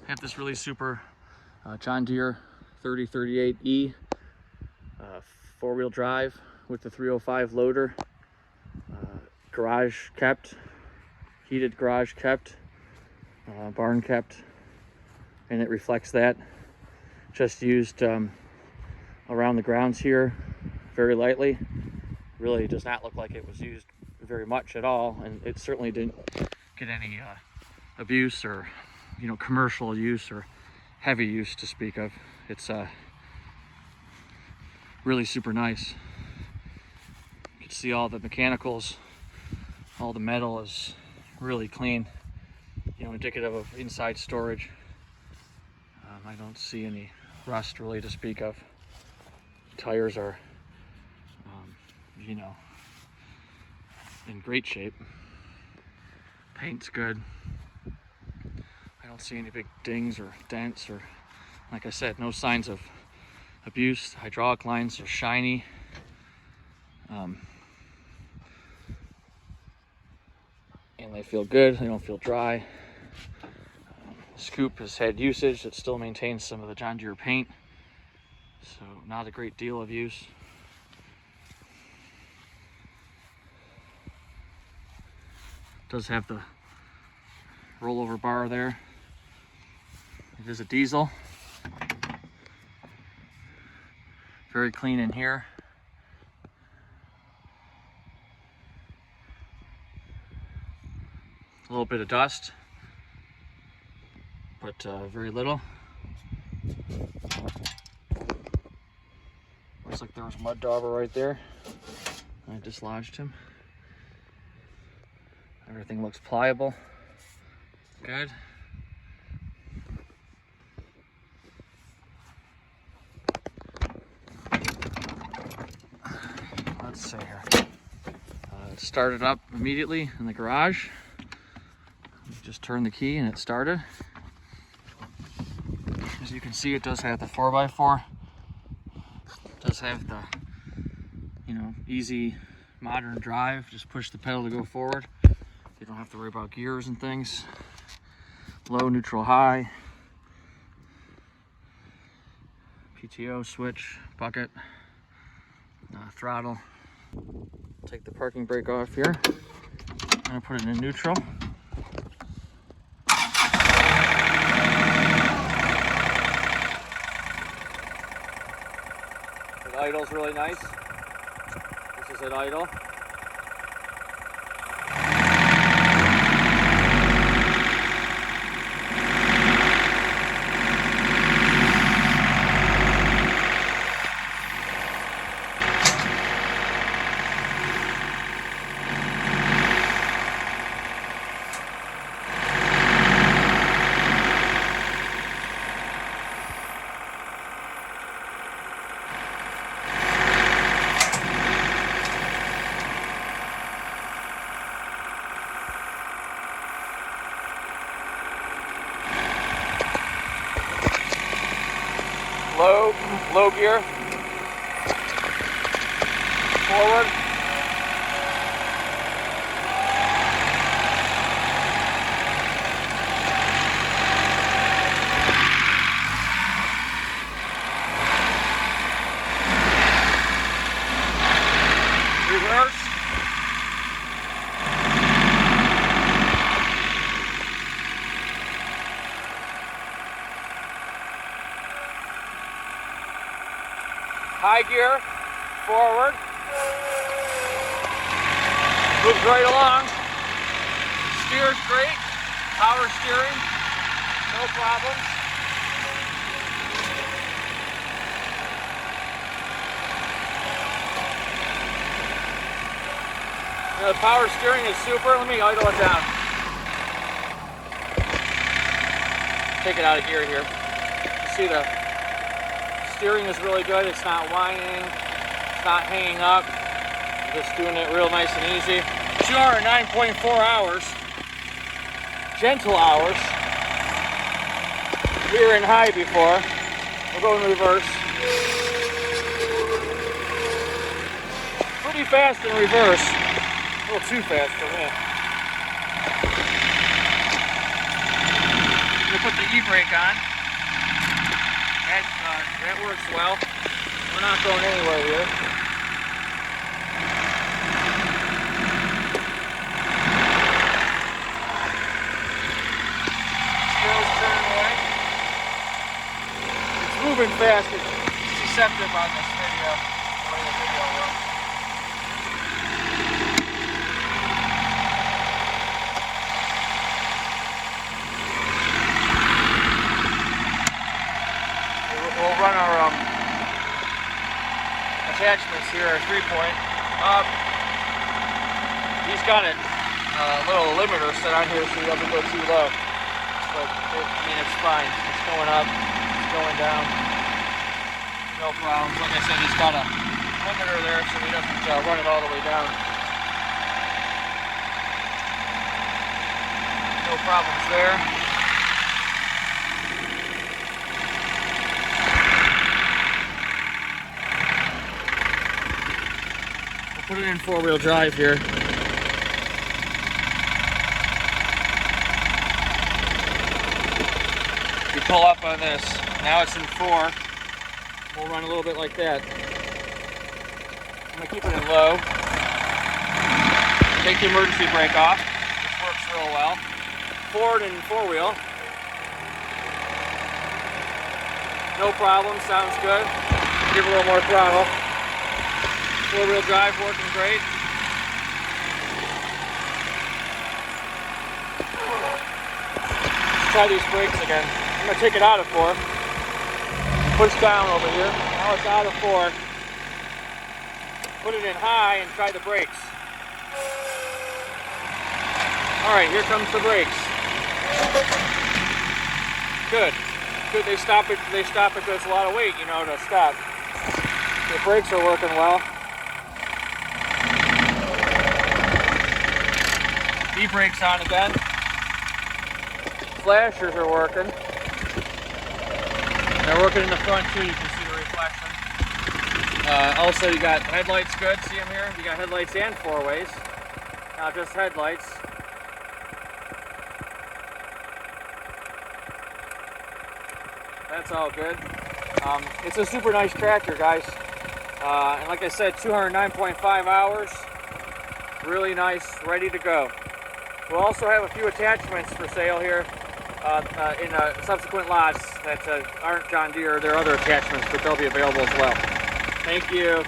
I have this really super John Deere 3038E four-wheel drive with the 305 loader, garage kept, heated garage kept, barn kept, and it reflects that. Just used around the grounds here very lightly. Really does not look like it was used very much at all, and it certainly didn't get any abuse or commercial use or heavy use to speak of. It's really super nice. You can see all the mechanicals, all the metal is really clean, indicative of inside storage. I don't see any rust really to speak of. Tires are in great shape. Paint's good. I don't see any big dings or dents, or, like I said, no signs of abuse. Hydraulic lines are shiny. And they feel good. They don't feel dry. Scoop has had usage. It still maintains some of the John Deere paint, so not a great deal of use. Does have the rollover bar there. It is a diesel. Very clean in here. A little bit of dust, but very little. Looks like there was a mud dauber right there. I dislodged him. Everything looks pliable. Good. Let's see here. It started up immediately in the garage. Just turned the key and it started. As you can see, it does have the 4x4. It does have the, easy modern drive. Just push the pedal to go forward. You don't have to worry about gears and things. Low, neutral, high. PTO switch, bucket, throttle. Take the parking brake off here. I'm gonna put it in neutral. The idle's really nice. This is at idle. Low gear, forward, reverse, high gear, forward, moves right along, steers great, power steering, no problems. The power steering is super. Let me idle it down. Take it out of gear here. You see the steering is really good. It's not whining. It's not hanging up. I'm just doing it real nice and easy. 2 hours and 9.4 hours. Gentle hours. We were in high before. We'll go in reverse. Pretty fast in reverse. A little too fast for me. The put the e-brake on. That works well. We're not going anywhere here. Steel's turning away. It's moving fast. It's deceptive on this video. The way the video works. We'll run our attachments here, our 3-point. He's got a little limiter set on here so he doesn't go too low. But I mean, it's fine. It's going up, it's going down. No problems. Like I said, he's got a limiter there so he doesn't run it all the way down. No problems there. Put it in 4-wheel drive here. You pull up on this. Now it's in 4. We'll run a little bit like that. I'm gonna keep it in low. Take the emergency brake off. This works real well. Forward and 4-wheel. No problem, sounds good. Give it a little more throttle. 4-wheel drive working great. Let's try these brakes again. I'm going to take it out of 4. Push down over here. Now it's out of 4. Put it in high and try the brakes. Alright, here comes the brakes. Good. Good, they stop it because it's a lot of weight, you know, to stop. The brakes are working well. E-brakes on again. Flashers are working. They're working in the front too, you can see the reflection. Also you got headlights good, see them here? You got headlights and 4-ways. Not just headlights. That's all good. It's a super nice tractor, guys. And like I said, 209.5 hours. Really nice, ready to go. We'll also have a few attachments for sale here in subsequent lots that aren't John Deere. There are other attachments, but they'll be available as well. Thank you.